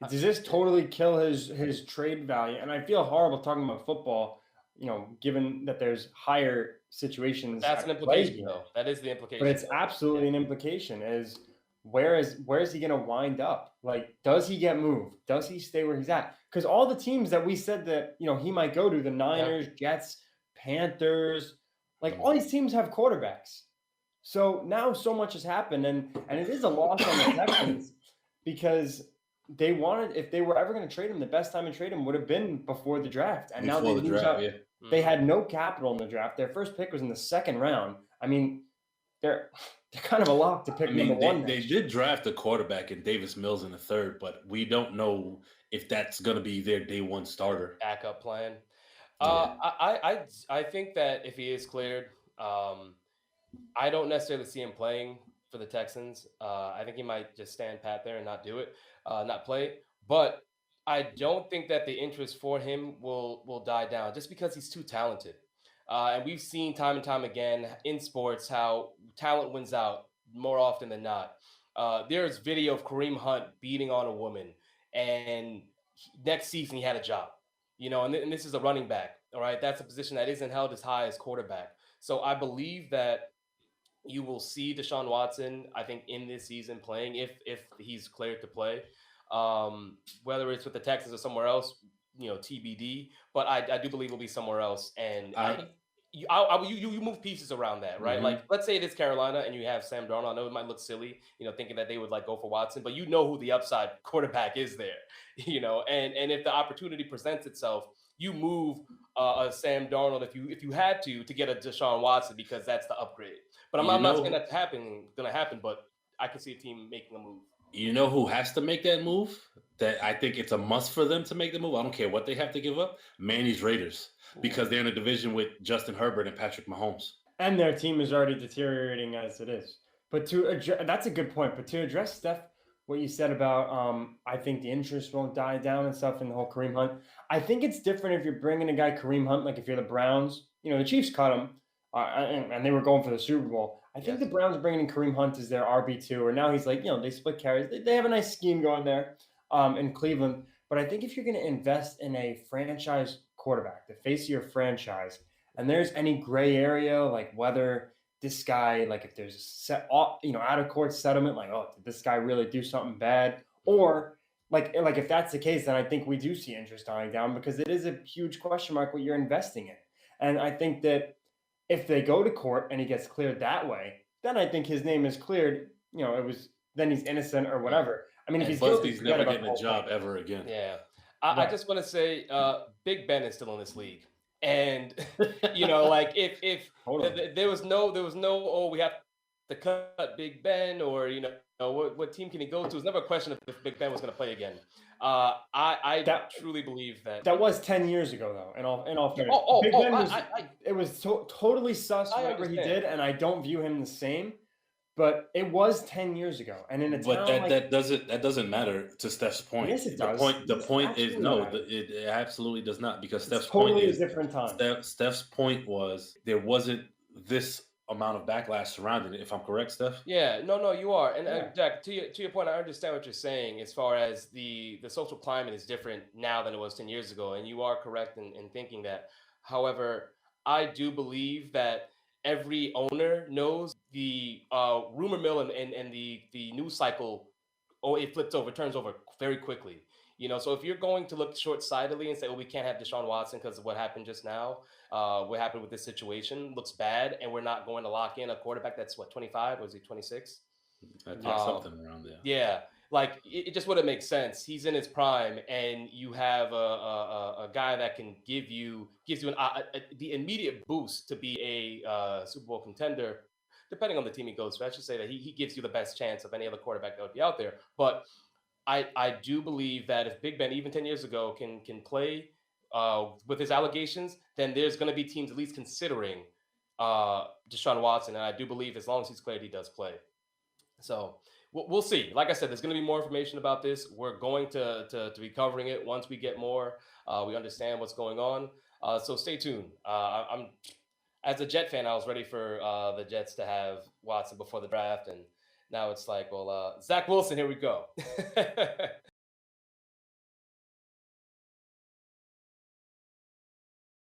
Does this totally kill his trade value? And I feel horrible talking about football, given that there's higher But situations that's an at play implication, here. though. That is the But implication. it's absolutely an implication is where is he going to wind up? Like, does he get moved? Does he stay where he's at? Because all the teams that we said that he might go to, the Niners, Jets, Panthers, like all these teams have quarterbacks. So now so much has happened, and it is a loss on the Texans because they wanted, if they were ever going to trade him, the best time to trade him would have been before the draft. And now they lose out. Yeah. They had no capital in the draft. Their first pick was in the second round. I mean, they're kind of a lock to pick number one. They did draft a quarterback in Davis Mills in the third, but we don't know if that's going to be their day one starter. Backup plan. I think that if he is cleared, I don't necessarily see him playing for the Texans. I think he might just stand pat there and not do it, not play. But I don't think that the interest for him will die down just because he's too talented. And we've seen time and time again in sports how talent wins out more often than not. There's video of Kareem Hunt beating on a woman, and next season he had a job. And this is a running back. All right, that's a position that isn't held as high as quarterback. So I believe that you will see DeShaun Watson, I think, in this season playing if he's cleared to play. Whether it's with the Texans or somewhere else, TBD. But I do believe it'll be somewhere else. And you move pieces around that, right? Mm-hmm. Like, let's say it is Carolina and you have Sam Darnold. I know it might look silly, thinking that they would go for Watson, but who the upside quarterback is there, and if the opportunity presents itself, you move a Sam Darnold if you had to get a DeShaun Watson because that's the upgrade. But I'm not saying that's going to happen, but I can see a team making a move. You know who has to make that move? That I think it's a must for them to make the move. I don't care what they have to give up. Manny's Raiders. Because they're in a division with Justin Herbert and Patrick Mahomes. And their team is already deteriorating as it is. But that's a good point. But to address, Steph, what you said about I think the interest won't die down and stuff in the whole Kareem Hunt. I think it's different if you're bringing a guy Kareem Hunt, like if you're the Browns. The Chiefs cut him, and they were going for the Super Bowl. I think the Browns bringing in Kareem Hunt as their RB2, or now he's like, they split carries. They have a nice scheme going there in Cleveland. But I think if you're going to invest in a franchise quarterback, the face of your franchise, and there's any gray area, like whether this guy, like if there's out of court settlement, like, oh, did this guy really do something bad? Or like if that's the case, then I think we do see interest dying down because it is a huge question mark what you're investing in. And I think that if they go to court and he gets cleared that way, then I think his name is cleared. Then he's innocent or whatever. I mean, if he's guilty, he's never getting a job ever again. Yeah. I just want to say Big Ben is still in this league. And, if there was no, we have to cut Big Ben or, what team can he go to? It's never a question if Big Ben was going to play again. I truly believe that. That was 10 years ago, though, in all fairness. Big Ben it was totally sus whatever he did, and I don't view him the same. But it was 10 years ago, and in a town that doesn't matter to Steph's point. Yes, it does. The point is no, it absolutely does not because Steph's totally point is a different time. Steph's point was there wasn't this amount of backlash surrounding it. If I'm correct, Steph. Yeah, no, you are. And Jack, to your point, I understand what you're saying as far as the social climate is different now than it was 10 years ago, and you are correct in thinking that. However, I do believe that every owner knows the rumor mill and the news cycle, it turns over very quickly. So if you're going to look short-sightedly and say, we can't have DeShaun Watson because of what happened just now, what happened with this situation looks bad, and we're not going to lock in a quarterback that's, 25? Was he 26? I think something around there. Yeah. Like, it just wouldn't make sense. He's in his prime, and you have a guy that can gives you the immediate boost to be a Super Bowl contender, depending on the team he goes to. I should say that he gives you the best chance of any other quarterback that would be out there. But I do believe that if Big Ben, even 10 years ago, can play with his allegations, then there's going to be teams at least considering DeShaun Watson. And I do believe as long as he's cleared, he does play. So we'll see. Like I said, there's going to be more information about this. We're going to be covering it once we get more. We understand what's going on. So stay tuned. I'm as a Jet fan, I was ready for the Jets to have Watson before the draft, and now it's like, well, Zach Wilson, here we go.